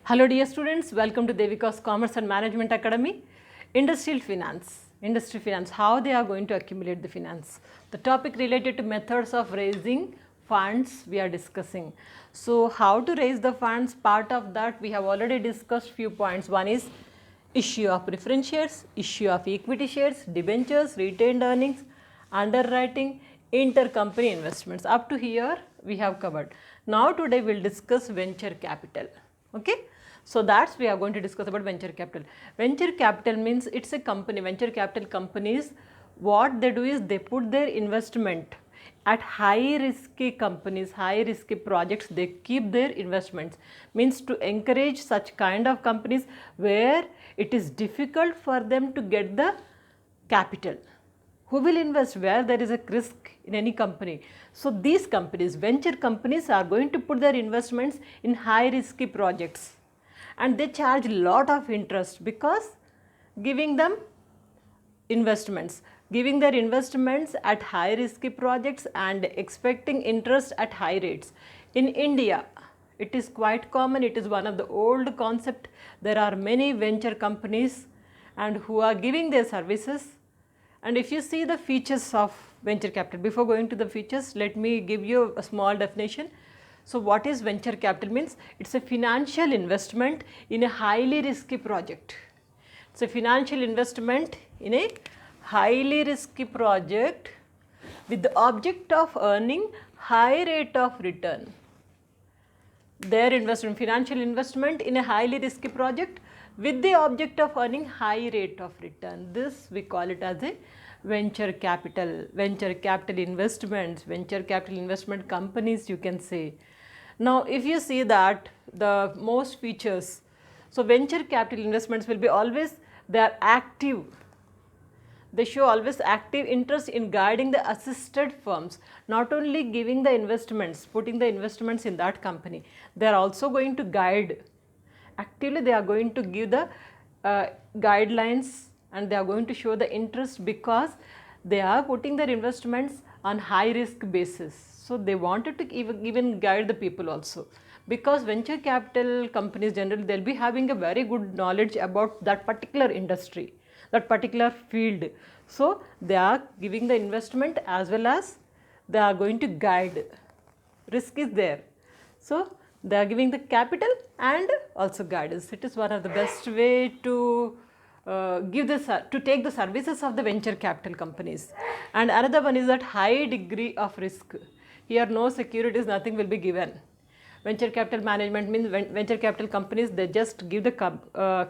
Hello dear students, welcome to Devika's Commerce and Management Academy. Industrial finance, how they are going to accumulate the finance. The topic related to methods of raising funds we are discussing. So how to raise the funds, part of that we have already discussed few points. One is issue of preference shares, issue of equity shares, debentures, retained earnings, underwriting, intercompany investments. Up to here we have covered. Now today we will discuss venture capital. Okay. So that's we are going to discuss about venture capital. Venture capital means it's a company. Venture capital companies, what they do is they put their investment at high risky companies, high risky projects. They keep their investments, means to encourage such kind of companies where it is difficult for them to get the capital. Who will invest where there is a risk in any company? So these companies, venture companies, are going to put their investments in high risky projects, and they charge a lot of interest because giving them investments, giving their investments at high risky projects and expecting interest at high rates. In India, it is quite common, it is one of the old concept. There are many venture companies and who are giving their services. And if you see the features of venture capital, before going to the features, let me give you a small definition. So what is venture capital means? It's a financial investment in a highly risky project. It's a financial investment in a highly risky project with the object of earning high rate of return. Their investment, financial investment in a highly risky project with the object of earning high rate of return. This we call it as a venture capital investments, venture capital investment companies, you can say. Now if you see that the most features, so venture capital investments will be always, they are active. They show always active interest in guiding the assisted firms, not only giving the investments, putting the investments in that company, they are also going to guide. Actively they are going to give the guidelines, and they are going to show the interest because they are putting their investments on high risk basis. So they wanted to even guide the people also, because venture capital companies generally they will be having a very good knowledge about that particular industry, that particular field. So they are giving the investment as well as they are going to guide. Risk is there. So they are giving the capital and also guidance. It is one of the best way to to take the services of the venture capital companies. And another one is that high degree of risk. Here no securities, nothing will be given. Venture capital management means venture capital companies, they just give the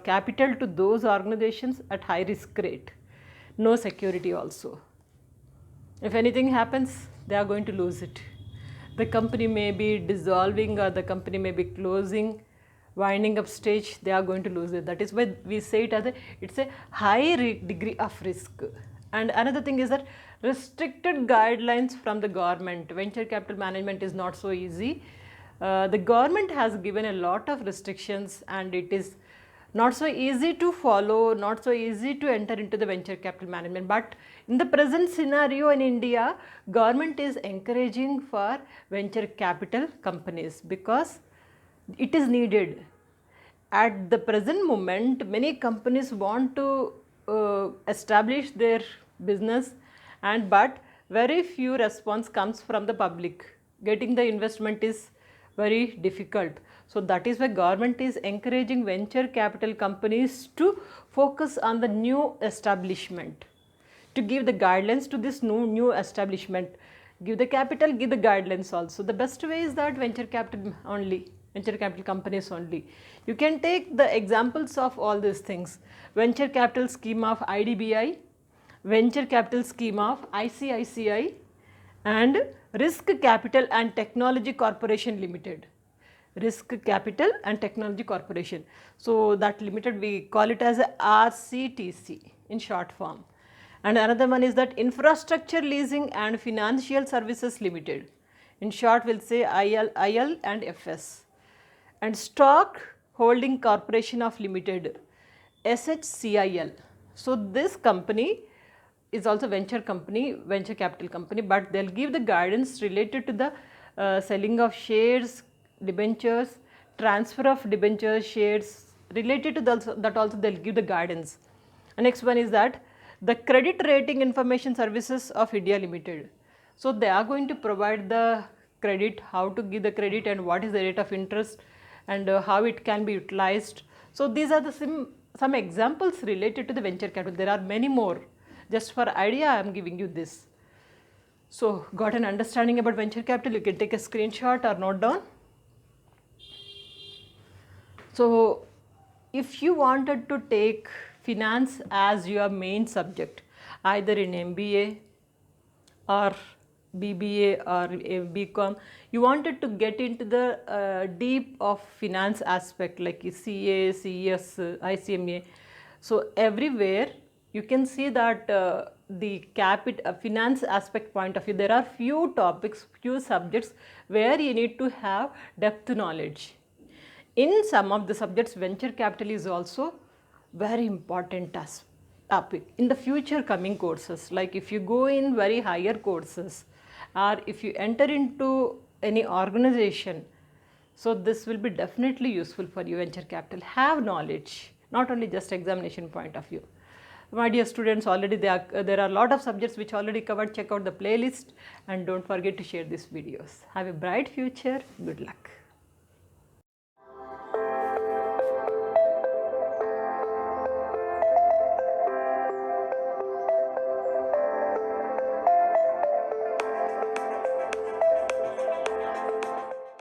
capital to those organizations at high risk rate. No security also. If anything happens, they are going to lose it. The company may be dissolving or the company may be closing, winding up stage, they are going to lose it. That is why we say it as it's a high degree of risk. And another thing is that restricted guidelines from the government. Venture capital management is not so easy. The government has given a lot of restrictions and it is not so easy to follow, not so easy to enter into the venture capital management. But in the present scenario in India, government is encouraging for venture capital companies because it is needed. At the present moment, many companies want to establish their business, and but very few response comes from the public. Getting the investment is very difficult. So that is why government is encouraging venture capital companies to focus on the new establishment, to give the guidelines to this new establishment, give the capital, give the guidelines also. The best way is that venture capital only, venture capital companies only. You can take the examples of all these things. Venture capital scheme of IDBI, venture capital scheme of ICICI, and Risk Capital and Technology Corporation Limited. Risk Capital and Technology Corporation. So that limited we call it as a RCTC in short form. And another one is that Infrastructure Leasing and Financial Services Limited. In short we will say IL and FS. And Stock Holding Corporation of Limited, SHCIL. So this company is also venture capital company, but they will give the guidance related to the selling of shares, debentures, transfer of debentures, shares, related to that also they'll give the guidance. And next one is that the credit rating information services of India Limited. So they are going to provide the credit, how to give the credit and what is the rate of interest and how it can be utilized. So these are the some examples related to the venture capital. There are many more. Just for idea I am giving you this. So got an understanding about venture capital, you can take a screenshot or note down. So if you wanted to take finance as your main subject, either in MBA or BBA or BCom, you wanted to get into the deep of finance aspect like CA, CS, ICMA. So everywhere you can see that the finance aspect point of view, there are few topics, few subjects where you need to have depth knowledge. In some of the subjects, venture capital is also very important topic in the future coming courses. Like if you go in very higher courses or if you enter into any organization, so this will be definitely useful for you. Venture capital, have knowledge, not only just examination point of view. My dear students, already there are a lot of subjects which already covered. Check out the playlist and don't forget to share these videos. Have a bright future. Good luck.